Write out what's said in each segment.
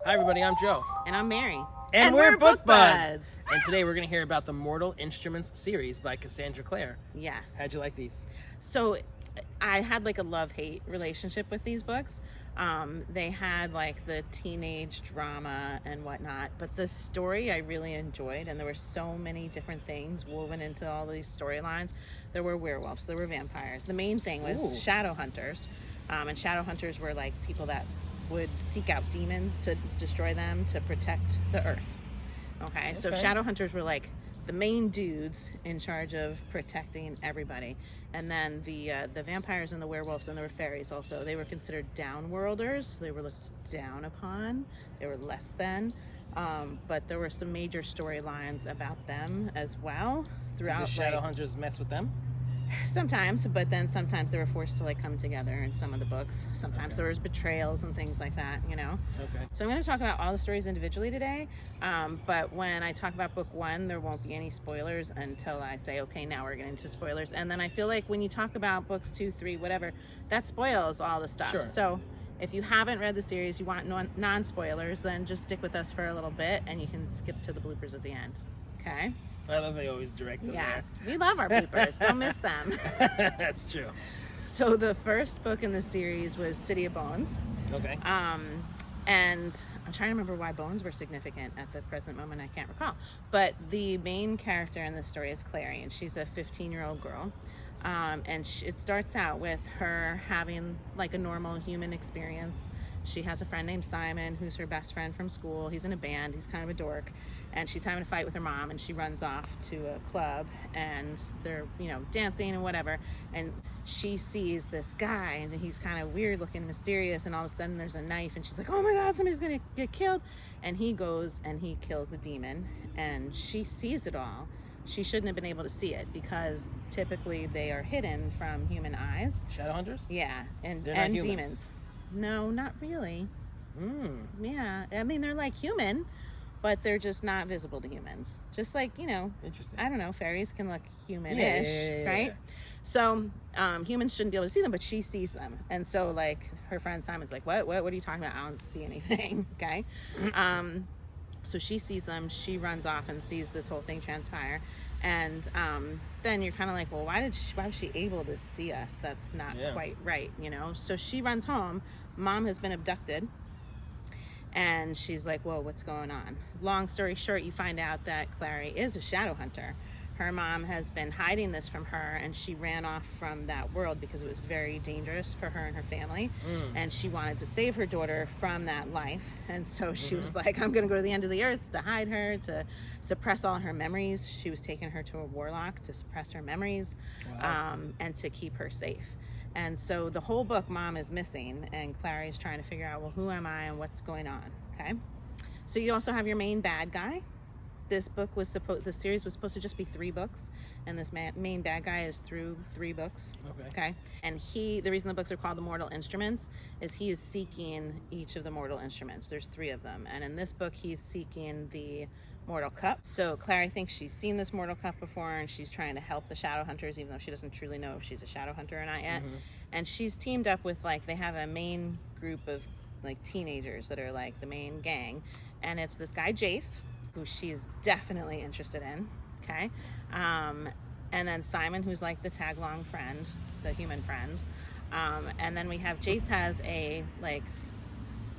Hi everybody, I'm Joe. And I'm Mary. And we're Book Buds. And today we're going to hear about the Mortal Instruments series by Cassandra Clare. Yes. How'd you like these? So I had like a love-hate relationship with these books. They had like the teenage drama and whatnot, but the story I really enjoyed, and there were so many different things woven into all these storylines. There were werewolves, there were vampires. The main thing was shadow hunters, and shadow hunters were like people that would seek out demons to destroy them to protect the earth. Okay, so shadow hunters were like the main dudes in charge of protecting everybody. And then the vampires and the werewolves and the fairies also, they were considered downworlders. They were looked down upon. They were less than. But there were some major storylines about them as well throughout. Did the shadow hunters mess with them? Sometimes, but then sometimes they were forced to like come together in some of the books. Sometimes there was betrayals and things like that, you know? Okay. So I'm going to talk about all the stories individually today, but when I talk about book one, there won't be any spoilers until I say, okay, now we're getting into spoilers. And then I feel like when you talk about books 2, 3, whatever, that spoils all the stuff. Sure. So if you haven't read the series, you want non-spoilers, then just stick with us for a little bit and you can skip to the bloopers at the end. Okay? I love they always direct them. Yes, we love our bloopers. Don't miss them. That's true. So the first book in the series was City of Bones. Okay. And I'm trying to remember why bones were significant at the present moment. I can't recall. But the main character in this story is Clary, and she's a 15-year-old girl. And it starts out with her having like a normal human experience. She has a friend named Simon, who's her best friend from school. He's in a band. He's kind of a dork. And she's having a fight with her mom, and she runs off to a club, and they're, dancing and whatever. And she sees this guy, and he's kind of weird looking, mysterious, and all of a sudden there's a knife, and she's like, oh my God, somebody's gonna get killed. And he goes and he kills the demon, and she sees it all. She shouldn't have been able to see it because typically they are hidden from human eyes. Shadow hunters? Yeah, and humans. Demons. No, not really. Yeah, I mean, they're like human, but they're just not visible to humans. Just like, Interesting. I don't know, fairies can look human-ish, right? So humans shouldn't be able to see them, but she sees them. And so like her friend Simon's like, what are you talking about? I don't see anything, okay? So she sees them, she runs off and sees this whole thing transpire. And then you're kind of like, well, why was she able to see us? That's not quite right, So she runs home. Mom has been abducted. And she's like, whoa, what's going on? Long story short, you find out that Clary is a shadow hunter. Her mom has been hiding this from her, and she ran off from that world because it was very dangerous for her and her family. And she wanted to save her daughter from that life. And so she was like, I'm going to go to the end of the earth to hide her, to suppress all her memories. She was taking her to a warlock to suppress her memories, and to keep her safe. And so the whole book, Mom is missing, and Clary's trying to figure out, well, who am I and what's going on, okay? So you also have your main bad guy. The series was supposed to just be 3 books, and this main bad guy is through 3 books, okay? And the reason the books are called the Mortal Instruments is he is seeking each of the mortal instruments. There's 3 of them, and in this book, he's seeking the Mortal Cup. So Clary thinks she's seen this Mortal Cup before, and she's trying to help the shadow hunters, even though she doesn't truly know if she's a shadow hunter or not yet. And she's teamed up with they have a main group of teenagers that are like the main gang, and it's this guy Jace, who she is definitely interested in, okay? And then Simon, who's like the tag-along friend, the human friend. And then we have Jace has a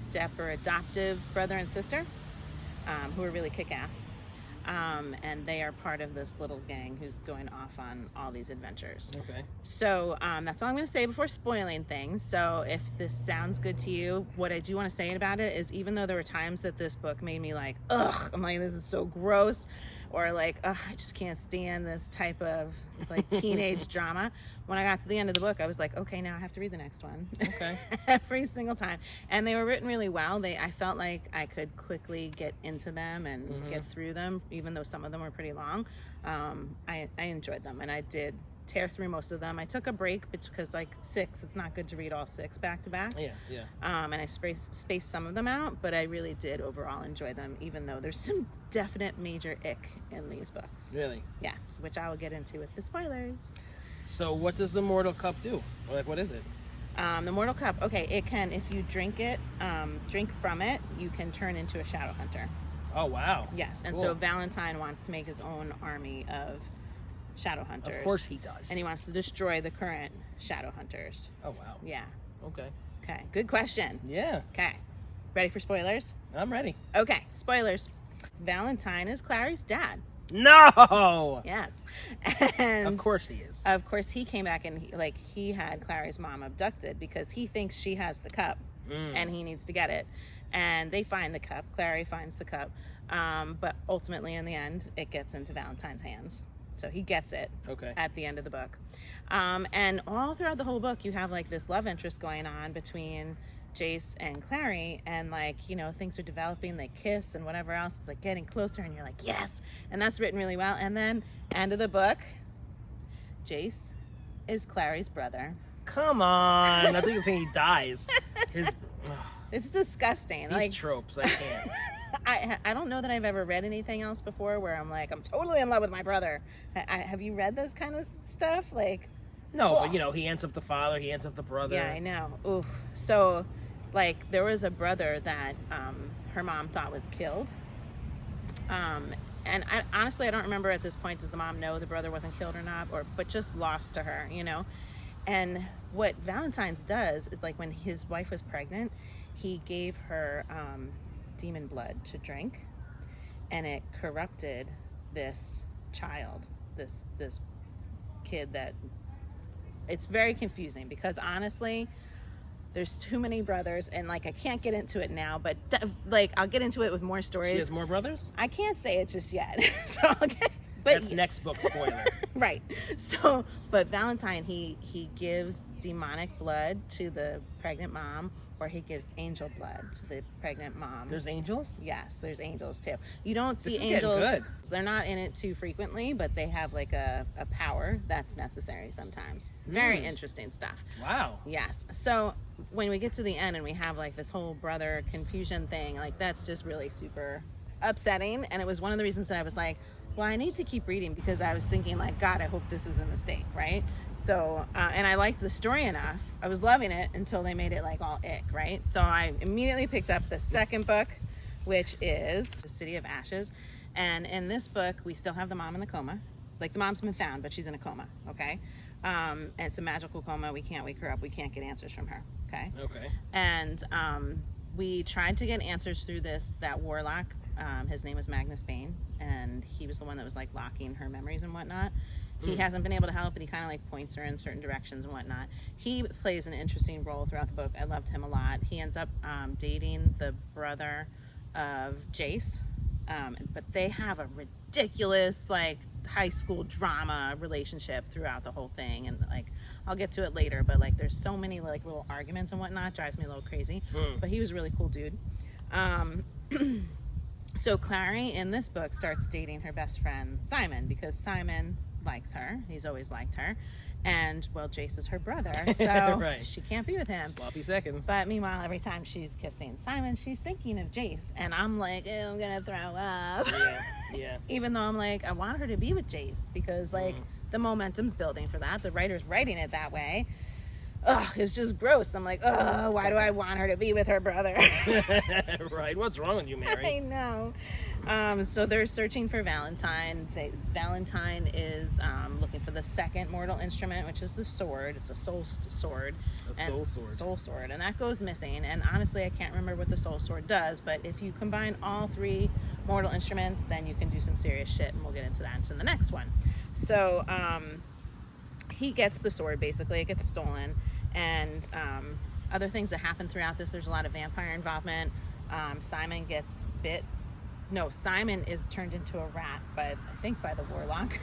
step or adoptive brother and sister, who are really kick-ass. And they are part of this little gang who's going off on all these adventures. Okay. So that's all I'm going to say before spoiling things. So if this sounds good to you, what I do want to say about it is, even though there were times that this book made me like, ugh, I'm like, this is so gross, or like, ugh, I just can't stand this type of teenage drama. When I got to the end of the book, I was like, okay, now I have to read the next one. Okay. Every single time. And they were written really well. I felt like I could quickly get into them and get through them, even though some of them were pretty long. I enjoyed them, and I did tear through most of them. I took a break because 6, it's not good to read all 6 back to back. Yeah. And I spaced some of them out, but I really did overall enjoy them, even though there's some definite major ick in these books. Really? Yes, which I will get into with the spoilers. So what does the Mortal Cup do? What is it? The mortal cup, okay, it can, if you drink from it, you can turn into a shadow hunter. Oh, wow. Yes, and cool. So Valentine wants to make his own army of shadow hunters. Of course he does. And he wants to destroy the current shadow hunters. Oh, wow. Yeah. Okay. Okay, good question. Yeah. Okay, ready for spoilers? I'm ready. Okay, spoilers. Valentine is Clary's dad. No! Yes. And of course he is. Of course he came back and he had Clary's mom abducted because he thinks she has the cup and he needs to get it. And they find the cup. Clary finds the cup. But ultimately in the end, it gets into Valentine's hands. So he gets it at the end of the book. And all throughout the whole book, you have like this love interest going on between Jace and Clary, and like, you know, things are developing, they kiss and whatever else, it's like getting closer and you're like, yes, and that's written really well. And then end of the book, Jace is Clary's brother. Come on. I think you're saying he dies. It's disgusting. These like tropes, I can't. I don't know that I've ever read anything else before where I'm like, I'm totally in love with my brother. Have you read this kind of stuff? Like, no, but you know, he ends up the father, he ends up the brother. Yeah, I know. Ooh. So like there was a brother that her mom thought was killed. And honestly, I don't remember at this point, does the mom know the brother wasn't killed or not, but just lost to her, you know? And what Valentine's does is like when his wife was pregnant, he gave her demon blood to drink, and it corrupted this child, this kid that, it's very confusing because honestly, there's too many brothers, and like I can't get into it now, but like I'll get into it with more stories. She has more brothers? I can't say it just yet. So that's next book spoiler. Right. So, but Valentine, he gives demonic blood to the pregnant mom, or he gives angel blood to the pregnant mom. There's angels? Yes, there's angels too. You don't see this is angels. Good. They're not in it too frequently, but they have like a power that's necessary sometimes. Very interesting stuff. Wow. Yes. So when we get to the end and we have like this whole brother confusion thing, like that's just really super upsetting. And it was one of the reasons that I was like, well, I need to keep reading, because I was thinking like, God, I hope this is a mistake, right? So, and I liked the story enough. I was loving it until they made it like all ick, right? So I immediately picked up the second book, which is The City of Ashes. And in this book, we still have the mom in the coma. Like the mom's been found, but she's in a coma, okay? And it's a magical coma. We can't wake her up. We can't get answers from her, okay? Okay. And we tried to get answers through that warlock. His name was Magnus Bane, and he was the one that was like locking her memories and whatnot. He hasn't been able to help, but he kind of like points her in certain directions and whatnot. He plays an interesting role throughout the book. I loved him a lot. He ends up dating the brother of Jace, but they have a ridiculous like high school drama relationship throughout the whole thing, and like I'll get to it later, but like there's so many like little arguments and whatnot, drives me a little crazy. But he was a really cool dude. So Clary in this book starts dating her best friend Simon, because Simon likes her. He's always liked her. And well, Jace is her brother, so right. She can't be with him. Sloppy seconds. But meanwhile, every time she's kissing Simon, she's thinking of Jace, and I'm like, oh, I'm gonna throw up. Yeah. Even though I'm like, I want her to be with Jace, because like the momentum's building for that. The writer's writing it that way. Ugh, it's just gross. I'm like, oh, why do I want her to be with her brother? Right. What's wrong with you, Mary? I know. So they're searching for Valentine. Valentine is looking for the second mortal instrument, which is the sword. It's a soul sword. Soul sword. And that goes missing. And honestly, I can't remember what the soul sword does. But if you combine all three mortal instruments, then you can do some serious shit. And we'll get into that in the next one. So he gets the sword, basically. It gets stolen. And other things that happen throughout this, there's a lot of vampire involvement. Simon gets bit. No, Simon is turned into a rat, but I think by the warlock.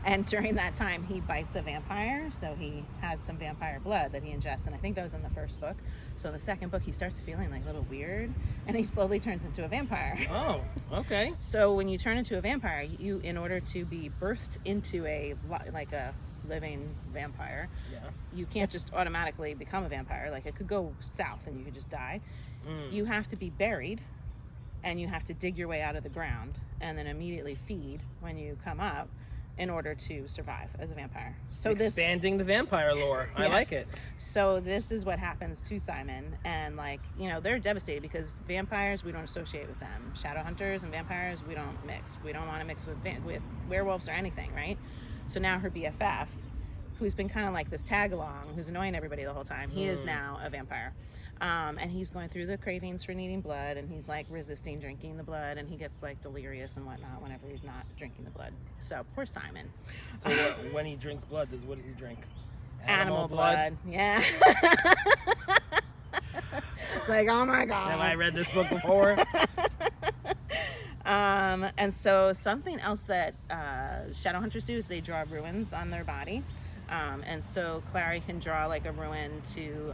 And during that time, he bites a vampire, so he has some vampire blood that he ingests. And I think that was in the first book. So in the second book, he starts feeling like a little weird, and he slowly turns into a vampire. Oh, okay. So when you turn into a vampire, you, in order to be birthed into a living vampire, you can't just automatically become a vampire. Like, it could go south and you could just die. You have to be buried, and you have to dig your way out of the ground and then immediately feed when you come up. in order to survive as a vampire. So expanding the vampire lore. I like it. So this is what happens to Simon, and like, you know, they're devastated because vampires, we don't associate with them. Shadow hunters and vampires, we don't mix. We don't want to mix with werewolves or anything, right? So now her BFF, who's been kind of like this tag along, who's annoying everybody the whole time, he is now a vampire. And he's going through the cravings for needing blood, and he's like resisting drinking the blood, and he gets like delirious and whatnot whenever he's not drinking the blood. So poor Simon. So when he drinks blood, what does he drink? Animal blood. Yeah. It's like, oh my God. Have I read this book before? And so something else that shadow hunters do is they draw runes on their body. And so Clary can draw like a ruin to,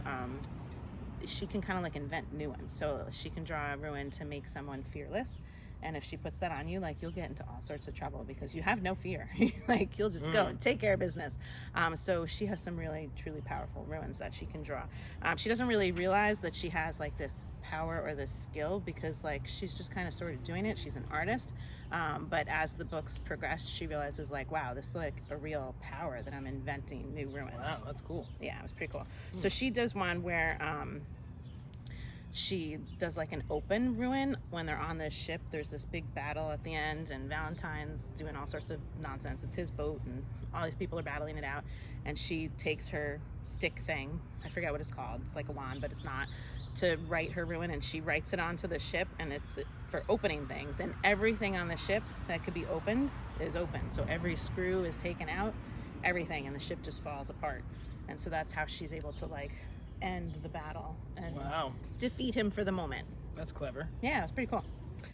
she can kind of like invent new ones. So she can draw a ruin to make someone fearless. And if she puts that on you, like, you'll get into all sorts of trouble because you have no fear. Like, you'll just go and take care of business. So she has some really, truly powerful ruins that she can draw. She doesn't really realize that she has like this power or this skill because like she's just kind of sort of doing it. She's an artist. But as the books progress, she realizes like, wow, this is like a real power that I'm inventing new ruins. Wow, that's cool. Yeah, it was pretty cool. So she does one where she does like an open ruin when they're on this ship. There's this big battle at the end, and Valentine's doing all sorts of nonsense. It's his boat, and all these people are battling it out. And she takes her stick thing, I forget what it's called. It's like a wand, but it's not, to write her ruin, and she writes it onto the ship, and it's for opening things. And everything on the ship that could be opened is open. So every screw is taken out, everything, and the ship just falls apart. And so that's how she's able to like end the battle and defeat him for the moment. That's clever. Yeah, it's pretty cool.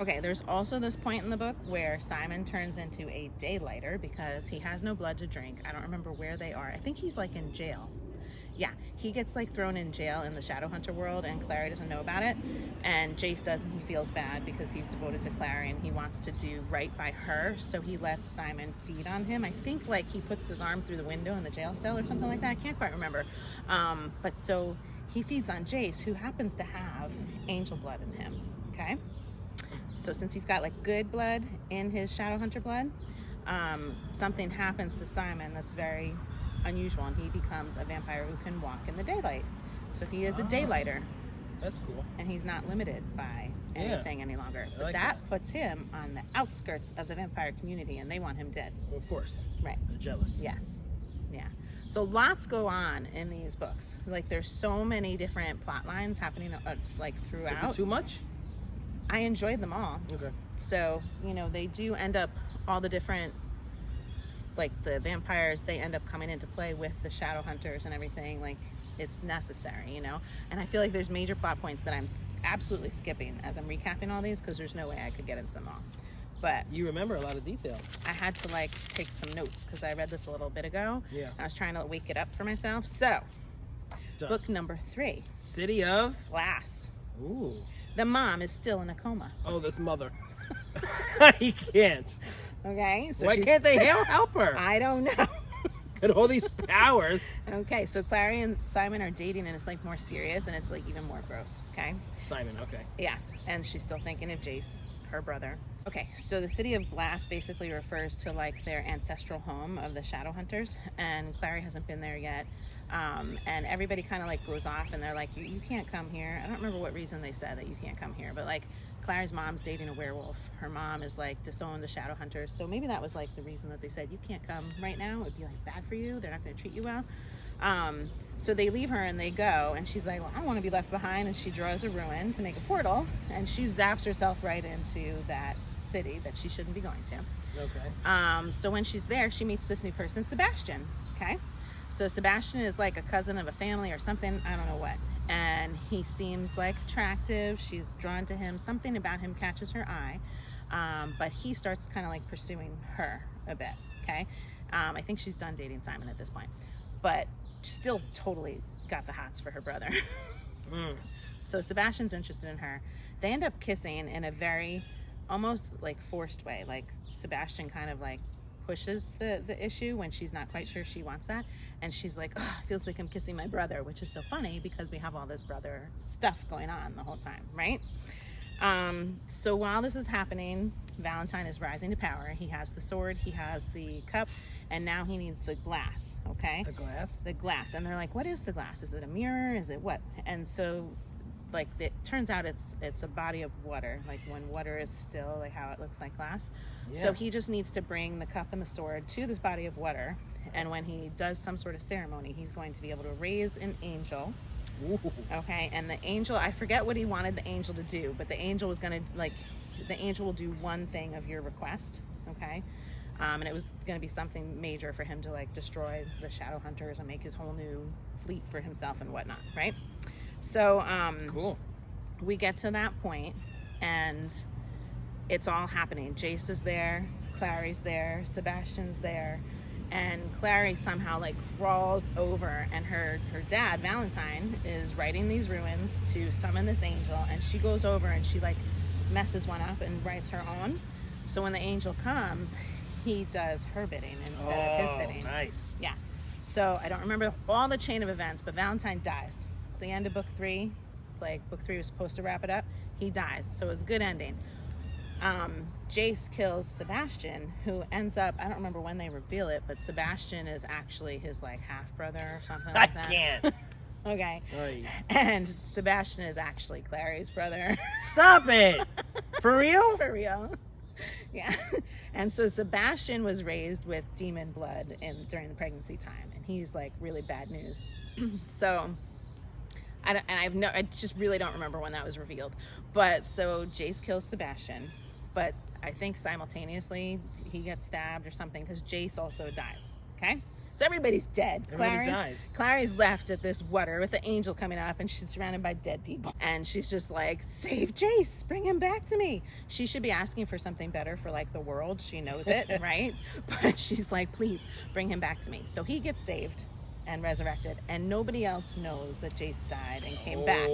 Okay, there's also this point in the book where Simon turns into a daylighter because he has no blood to drink. I don't remember where they are. I think he's like in jail. Yeah, he gets like thrown in jail in the Shadowhunter world, and Clary doesn't know about it, and Jace does, and he feels bad because he's devoted to Clary and he wants to do right by her, so he lets Simon feed on him. I think like he puts his arm through the window in the jail cell or something like that. I can't quite remember. But so he feeds on Jace, who happens to have angel blood in him. Okay, so since he's got like good blood in his Shadowhunter blood, something happens to Simon that's very unusual, and he becomes a vampire who can walk in the daylight. So he is a daylighter. That's cool. And he's not limited by anything any longer. But like that puts him on the outskirts of the vampire community, and they want him dead. Well, of course. Right. They're jealous. Yes. Yeah. So lots go on in these books. Like there's so many different plot lines happening like throughout. Is it too much? I enjoyed them all. Okay. So, you know, they do end up, all the different, like the vampires, they end up coming into play with the shadow hunters and everything. Like it's necessary, you know. And I feel like there's major plot points that I'm absolutely skipping as I'm recapping all these because there's no way I could get into them all. But you remember a lot of details. I had to like take some notes because I read this a little bit ago. Yeah. I was trying to wake it up for myself. So, book number 3, City of Glass. Ooh. The mom is still in a coma. Oh, this mother. I can't. Okay. So why can't they help her? I don't know. Got all these powers. Okay, so Clary and Simon are dating, and it's like more serious, and it's like even more gross. Okay. Simon. Okay. Yes, and she's still thinking of Jace, her brother. Okay, so the City of Glass basically refers to like their ancestral home of the shadow hunters, and Clary hasn't been there yet. And everybody kind of like goes off, and they're like, you can't come here. I don't remember what reason they said that you can't come here, but like Clary's mom's dating a werewolf. Her mom is like disowned the shadow hunters, so maybe that was like the reason that they said you can't come right now. It'd be like bad for you. They're not going to treat you well. So they leave her and they go, and she's like, well, I don't want to be left behind, and she draws a ruin to make a portal, and she zaps herself right into that city that she shouldn't be going to. Okay. So when she's there, she meets this new person, Sebastian. Okay. So Sebastian is like a cousin of a family or something, I don't know what. And he seems like attractive. She's drawn to him. Something about him catches her eye. But he starts kind of like pursuing her a bit. Okay. I think she's done dating Simon at this point, but still totally got the hots for her brother. So Sebastian's interested in her. They end up kissing in a very almost like forced way. Like Sebastian kind of like pushes the issue when she's not quite sure she wants that, and she's like, oh, it feels like I'm kissing my brother, which is so funny because we have all this brother stuff going on the whole time, right? So while this is happening, Valentine is rising to power. He has the sword, he has the cup, and now he needs the glass, okay? The glass? The glass. And they're like, what is the glass? Is it a mirror? Is it what? And so, like, it turns out it's a body of water, like when water is still, like how it looks like glass. Yeah. So he just needs to bring the cup and the sword to this body of water, and when he does some sort of ceremony, he's going to be able to raise an angel. Ooh. Okay, and the angel, I forget what he wanted the angel to do, but the angel was going to, like, the angel will do one thing of your request, okay? And it was going to be something major for him to, like, destroy the shadow hunters and make his whole new fleet for himself and whatnot, right? So, cool. We get to that point, and it's all happening. Jace is there, Clary's there, Sebastian's there, and Clary somehow, like, crawls over, and her dad, Valentine, is writing these runes to summon this angel, and she goes over and she, like, messes one up and writes her own. So when the angel comes, he does her bidding instead of his bidding. Nice. Yes. So I don't remember all the chain of events, but Valentine dies. It's the end of book 3. Like, book 3 was supposed to wrap it up. He dies. So it was a good ending. Jace kills Sebastian, who ends up, I don't remember when they reveal it, but Sebastian is actually his, like, half-brother or something like that. I can't. Okay. Nice. And Sebastian is actually Clary's brother. Stop it! For real? For real. Yeah. And so Sebastian was raised with demon blood during the pregnancy time, and he's, like, really bad news. So I just really don't remember when that was revealed. But so Jace kills Sebastian, but I think simultaneously he gets stabbed or something, because Jace also dies. Okay, so everybody's dead. Everybody dies. Clary's left at this water with the angel coming up, and she's surrounded by dead people, and she's just like, save Jace, bring him back to me. She should be asking for something better for, like, the world. She knows it, right? But she's like, please bring him back to me. So he gets saved and resurrected, and nobody else knows that Jace died and came back.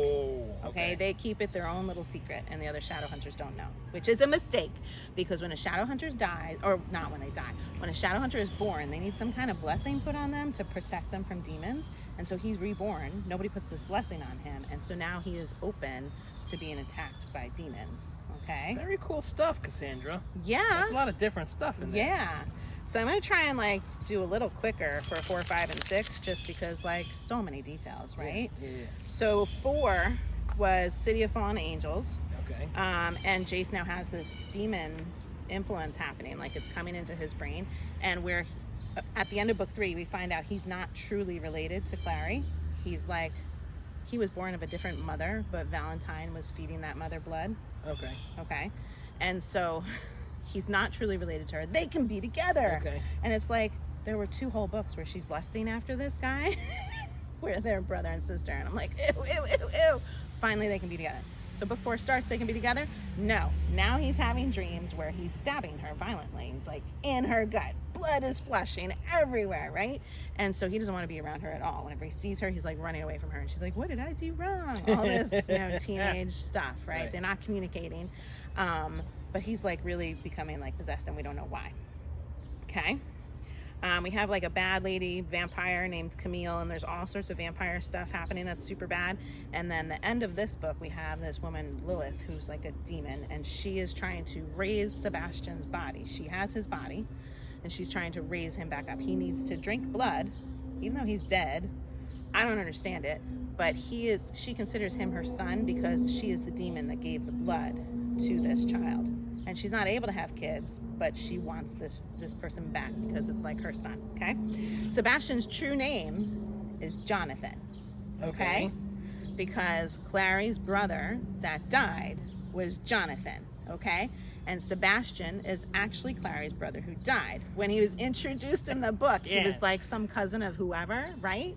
Okay, they keep it their own little secret, and the other shadow hunters don't know, which is a mistake, because when a shadow hunter dies, or not when they die, when a shadow hunter is born, they need some kind of blessing put on them to protect them from demons. And so he's reborn, nobody puts this blessing on him, and so now he is open to being attacked by demons. Okay, very cool stuff, Cassandra. Yeah, that's a lot of different stuff in there. Yeah. So I'm going to try and, like, do a little quicker for 4, 5, and 6, just because, like, so many details, right? Yeah. So 4 was City of Fallen Angels. Okay. And Jace now has this demon influence happening, like, it's coming into his brain. And we're, at the end of book 3, we find out he's not truly related to Clary. He's, like, he was born of a different mother, but Valentine was feeding that mother blood. Okay. And so he's not truly related to her. They can be together. Okay. And it's like, there were 2 whole books where she's lusting after this guy, where they're brother and sister. And I'm like, ew, ew, ew, ew. Finally, they can be together. So book 4 starts, they can be together? No. Now he's having dreams where he's stabbing her violently, like, in her gut. Blood is flushing everywhere, right? And so he doesn't want to be around her at all. Whenever he sees her, he's, like, running away from her. And she's like, what did I do wrong? All this, teenage stuff, right? They're not communicating. But he's, like, really becoming, like, possessed, and we don't know why. Okay. We have, like, a bad lady vampire named Camille, and there's all sorts of vampire stuff happening that's super bad. And then the end of this book, we have this woman, Lilith, who's like a demon, and she is trying to raise Sebastian's body. She has his body, and she's trying to raise him back up. He needs to drink blood, even though he's dead. I don't understand it, but she considers him her son because she is the demon that gave the blood to this child. And she's not able to have kids, but she wants this person back because it's like her son, okay? Sebastian's true name is Jonathan, okay? Because Clary's brother that died was Jonathan, okay? And Sebastian is actually Clary's brother who died. When he was introduced in the book, he was like some cousin of whoever, right?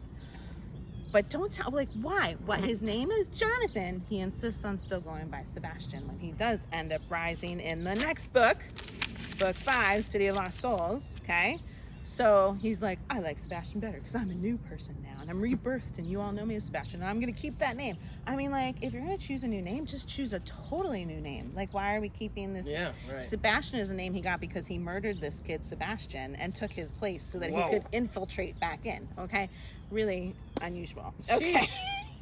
But don't tell, like, why? What, his name is Jonathan. He insists on still going by Sebastian when he does end up rising in the next book, book 5, City of Lost Souls, okay? So he's like, I like Sebastian better because I'm a new person now and I'm rebirthed and you all know me as Sebastian and I'm going to keep that name. I mean, like, if you're going to choose a new name, just choose a totally new name. Like, why are we keeping this? Yeah, right. Sebastian is a name he got because he murdered this kid, Sebastian, and took his place so that he could infiltrate back in, okay? Really unusual. Okay.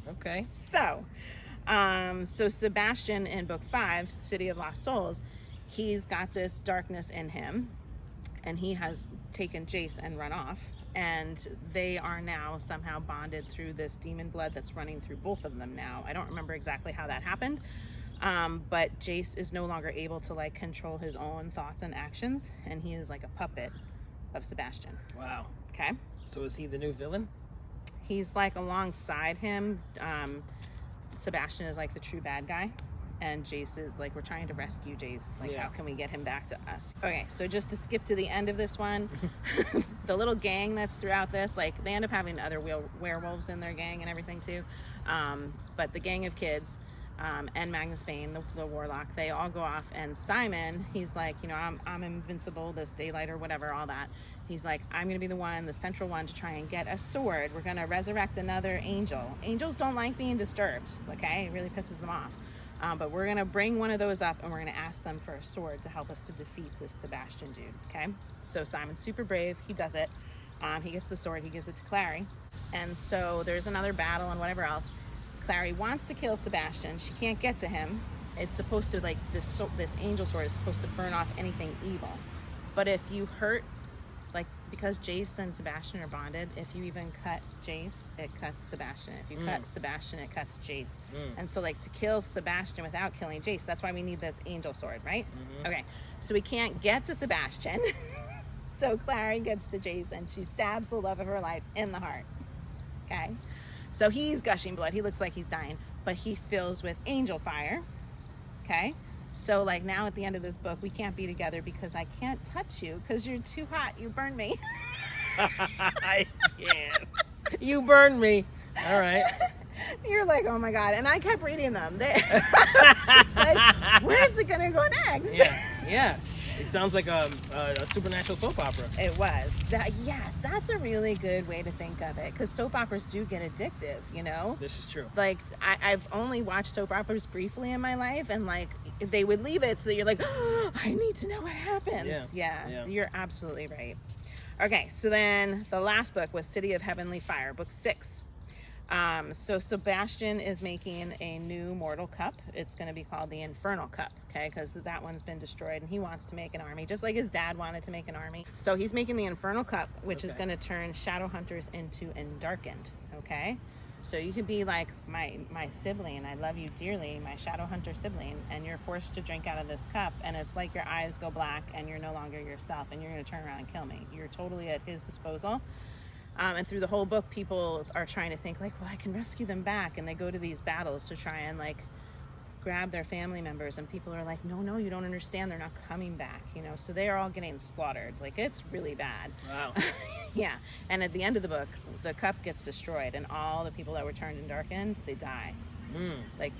Okay. So, So Sebastian in book 5, City of Lost Souls, he's got this darkness in him, and he has taken Jace and run off, and they are now somehow bonded through this demon blood that's running through both of them now. I don't remember exactly how that happened, but Jace is no longer able to like control his own thoughts and actions, and he is like a puppet of Sebastian. Wow. Okay. So is he the new villain? He's like alongside him. Sebastian is like the true bad guy, and Jace is like, we're trying to rescue Jace. Like, how can we get him back to us? Okay, so just to skip to the end of this one, the little gang that's throughout this, like, they end up having other werewolves in their gang and everything too. But the gang of kids, and Magnus Bane, the warlock, they all go off, and Simon, he's like, you know, I'm invincible, this daylight or whatever, all that. He's like, I'm gonna be the one, the central one, to try and get a sword. We're gonna resurrect another angel. Angels don't like being disturbed, okay? It really pisses them off. But we're gonna bring one of those up, and we're gonna ask them for a sword to help us to defeat this Sebastian dude, okay? So Simon's super brave, he does it. He gets the sword, he gives it to Clary. And so there's another battle and whatever else. Clary wants to kill Sebastian, she can't get to him. It's supposed to, like, this angel sword is supposed to burn off anything evil. But if you hurt, like, because Jace and Sebastian are bonded, if you even cut Jace, it cuts Sebastian. If you cut Sebastian, it cuts Jace. And so, like, to kill Sebastian without killing Jace, that's why we need this angel sword, right? Okay, so we can't get to Sebastian. So Clary gets to Jace, and she stabs the love of her life in the heart. Okay, so he's gushing blood. He looks like he's dying, but he fills with angel fire. Okay, so like now at the end of this book, we can't be together because I can't touch you because you're too hot. You burned me. I can't. You burned me. All right. You're like, oh my God. And I kept reading them. Just like, where's it going to go next? Yeah. It sounds like a supernatural soap opera. It was. Yes, that's a really good way to think of it, because soap operas do get addictive, you know? This is true. Like, I've only watched soap operas briefly in my life, and like, they would leave it so that you're like, oh, I need to know what happens. Yeah, you're absolutely right. Okay, so then the last book was City of Heavenly Fire, book 6. So Sebastian is making a new mortal cup. It's going to be called the Infernal Cup, okay, because that one's been destroyed, and he wants to make an army, just like his dad wanted to make an army. So he's making the Infernal Cup, which is going to turn shadow hunters into Endarkened, okay? So you could be like my sibling, I love you dearly, my shadow hunter sibling, and you're forced to drink out of this cup, and it's like your eyes go black, and you're no longer yourself, and you're going to turn around and kill me. You're totally at his disposal. And through the whole book, people are trying to think like, well, I can rescue them back. And they go to these battles to try and like grab their family members. And people are like, no, you don't understand. They're not coming back, you know? So they are all getting slaughtered. Like, it's really bad. Wow. Yeah. And at the end of the book, the cup gets destroyed, and all the people that were turned Endarkened, they die. Like,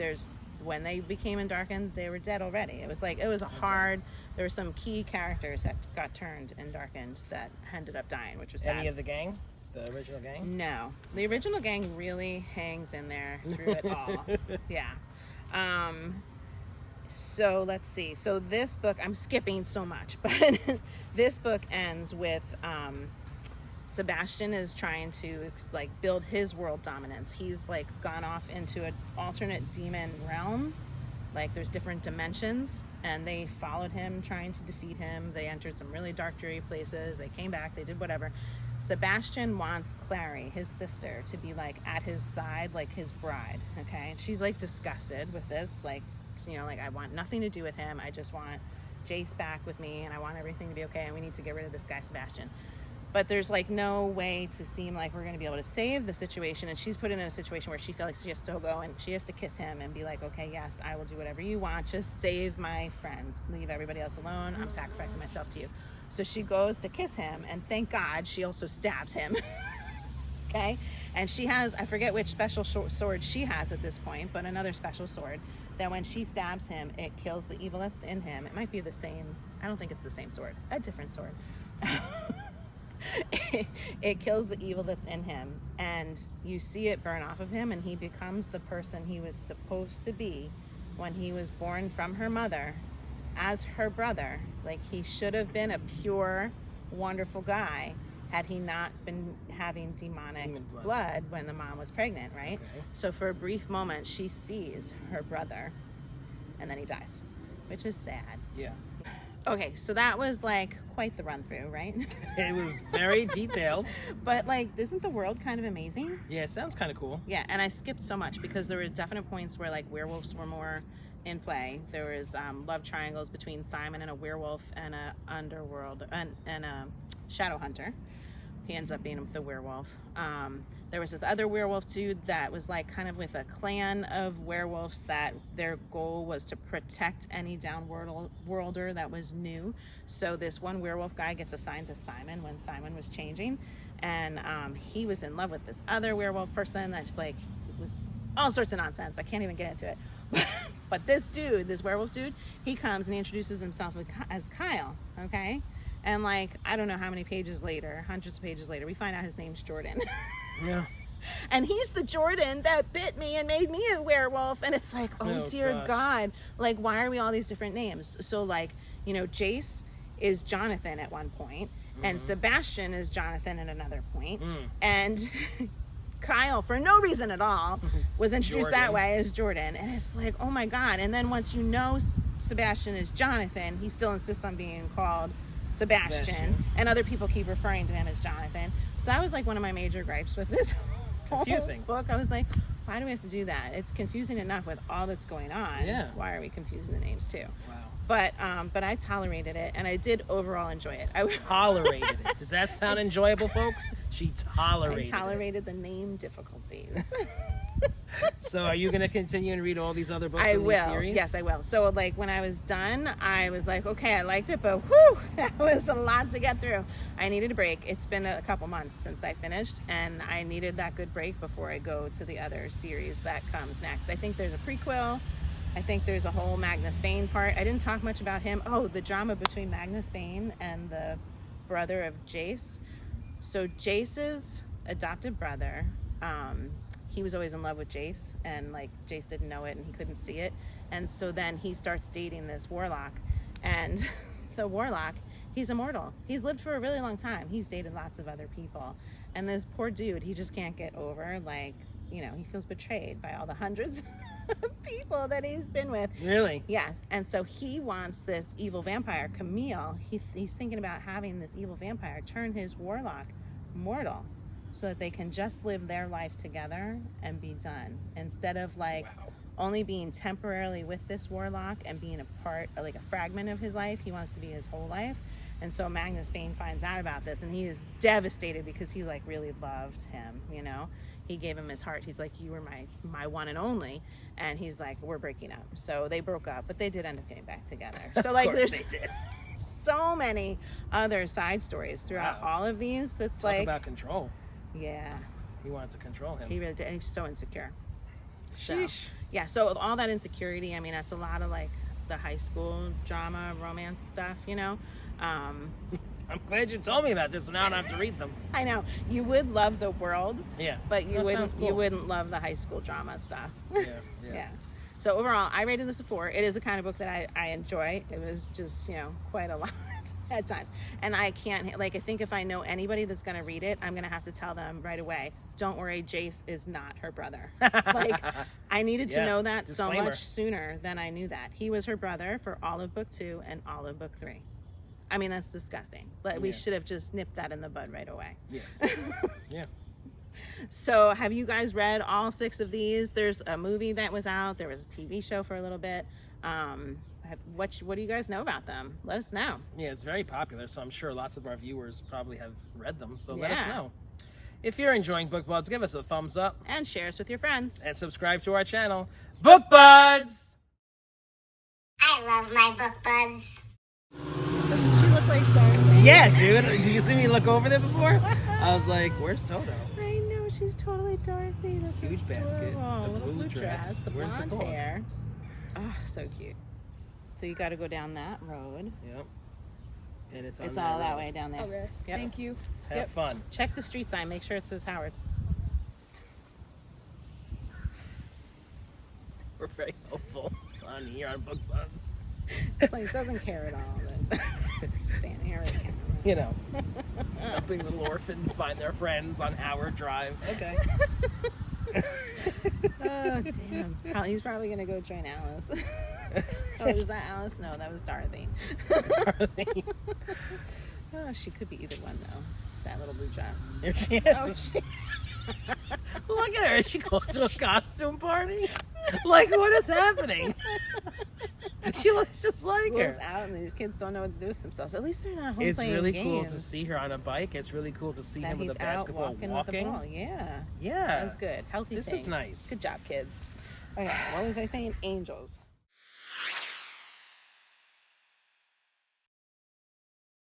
when they became Endarkened, they were dead already. It was like, it was hard. There were some key characters that got turned Endarkened that ended up dying, which was sad. Any of the gang? The original gang? No. The original gang really hangs in there through it all. Yeah. So let's see. So this book, I'm skipping so much, but this book ends with Sebastian is trying to like build his world dominance. He's like gone off into an alternate demon realm. Like there's different dimensions, and they followed him trying to defeat him. They entered some really dark, dreary places. They came back, they did whatever. Sebastian wants Clary, his sister, to be like at his side, like his bride, okay? And she's like disgusted with this, like, you know, like, I want nothing to do with him. I just want Jace back with me, and I want everything to be okay, and we need to get rid of this guy Sebastian. But there's like no way to seem like we're going to be able to save the situation, and she's put in a situation where she feels like she has to go and she has to kiss him and be like, okay, yes, I will do whatever you want, just save my friends, leave everybody else alone, I'm sacrificing myself to you. So she goes to kiss him, and thank God she also stabs him. Okay, and she has, I forget which special sword she has at this point, but another special sword that when she stabs him, it kills the evil that's in him. It might be the same, I don't think it's the same sword, a different sword. It kills the evil that's in him, and you see it burn off of him, and he becomes the person he was supposed to be when he was born from her mother as her brother. Like, he should have been a pure, wonderful guy, had he not been having demonic Demon blood. blood when the mom was pregnant, right? Okay. So for a brief moment, she sees her brother, and then he dies, which is sad. Yeah. Okay, so that was like quite the run through, right? It was very detailed. But like, isn't the world kind of amazing? Yeah, it sounds kind of cool. Yeah, and I skipped so much because there were definite points where like werewolves were more in play. There was love triangles between Simon and a werewolf and a underworld and a shadow hunter. He ends up being the werewolf. There was this other werewolf dude that was like kind of with a clan of werewolves that their goal was to protect any downworlder that was new. So this one werewolf guy gets assigned to Simon when Simon was changing, and he was in love with this other werewolf person that like was all sorts of nonsense. I can't even get into it. But this dude, this werewolf dude, he comes and he introduces himself as Kyle, okay? And like, I don't know how many pages later, hundreds of pages later, we find out his name's Jordan. Yeah. And he's the Jordan that bit me and made me a werewolf. And it's like, oh dear gosh. God. Like, why are we all these different names? So like, you know, Jace is Jonathan at one point, and Sebastian is Jonathan at another point. And Kyle, for no reason at all, was introduced that way as Jordan. And it's like, oh my God. And then once you know Sebastian is Jonathan, he still insists on being called Sebastian. And other people keep referring to him as Jonathan. So that was like one of my major gripes with this whole book. I was like, why do we have to do that? It's confusing enough with all that's going on. Yeah. Why are we confusing the names too? Wow. But I tolerated it, and I did overall enjoy it. I Tolerated it. Does that sound enjoyable, folks? She tolerated the name difficulties. So are you going to continue and read all these other books I in will. these series? Yes, I will. So like when I was done, I was like, okay, I liked it, but whew, that was a lot to get through. I needed a break. It's been a couple months since I finished, and I needed that good break before I go to the other series that comes next. I think there's a prequel. I think there's a whole Magnus Bane part. I didn't talk much about him. Oh, the drama between Magnus Bane and the brother of Jace. So Jace's adopted brother, he was always in love with Jace, and like Jace didn't know it and he couldn't see it. And so then he starts dating this warlock, and the warlock, he's immortal. He's lived for a really long time. He's dated lots of other people. And this poor dude, he just can't get over, like, you know, he feels betrayed by all the hundreds of people that he's been with. Really? Yes. And so he wants this evil vampire, Camille. He's thinking about having this evil vampire turn his warlock mortal so that they can just live their life together and be done. Instead of like only being temporarily with this warlock and being a part, like a fragment of his life, he wants to be his whole life. And so Magnus Bane finds out about this, and he is devastated because he like really loved him, you know. He gave him his heart. He's like, you were my one and only. And he's like, we're breaking up. So they broke up, but they did end up getting back together. So like there's so many other side stories throughout all of these. That's Talk like about control. Yeah. He wanted to control him. He really did. And he's so insecure. Sheesh. So, yeah, so all that insecurity, I mean, that's a lot of like the high school drama, romance stuff, you know. I'm glad you told me about this, so now I don't have to read them. I know. You would love the world. Yeah. But you cool. you wouldn't love the high school drama stuff. Yeah. So overall, I rated this a 4. It is the kind of book that I enjoy. It was just, you know, quite a lot at times. And I can't, like, I think if I know anybody that's going to read it, I'm going to have to tell them right away, don't worry, Jace is not her brother. Like, I needed to know that so much sooner than I knew that. He was her brother for all of book 2 and all of book 3. I mean, that's disgusting. But we should have just nipped that in the bud right away. Yes. Yeah. So have you guys read all 6 of these? There's a movie that was out. There was a TV show for a little bit. What do you guys know about them? Let us know. Yeah, it's very popular, so I'm sure lots of our viewers probably have read them. So let us know. If you're enjoying Book Buds, give us a thumbs up. And share us with your friends. And subscribe to our channel, Book Buds! I love my Book Buds. Doesn't she look like Dorothy? Yeah, dude. Did you see me look over there before? I was like, where's Toto? I know, she's totally Dorothy. That's Huge basket, adorable. the Little blue dress. the Where's the blonde dog? hair. Oh, so cute. So you got to go down that road. Yep. And it's all that way down there. Okay. Yep. Thank you. Have fun. Check the street sign. Make sure it says Howard. We're very hopeful on here on Book Buds. It's like, doesn't care at all. But standing here with the camera. You know, helping little orphans find their friends on Howard Drive. Okay. Oh, damn. He's probably going to go join Alice. Oh, is that Alice? No, that was Dorothy. Dorothy. Oh, she could be either one, though. That little blue dress. Here she is. Oh, shit. Look at her. She goes to a costume party. Like, what is happening? She looks just like School's her. out, and these kids don't know what to do with themselves. At least they're not home It's playing really games. cool to see her on a bike. It's really cool to see That him with he's a basketball out walking. With the ball. Yeah. Yeah. That's good. Healthy This things. is nice. Good job, kids. Okay, what was I saying? Angels.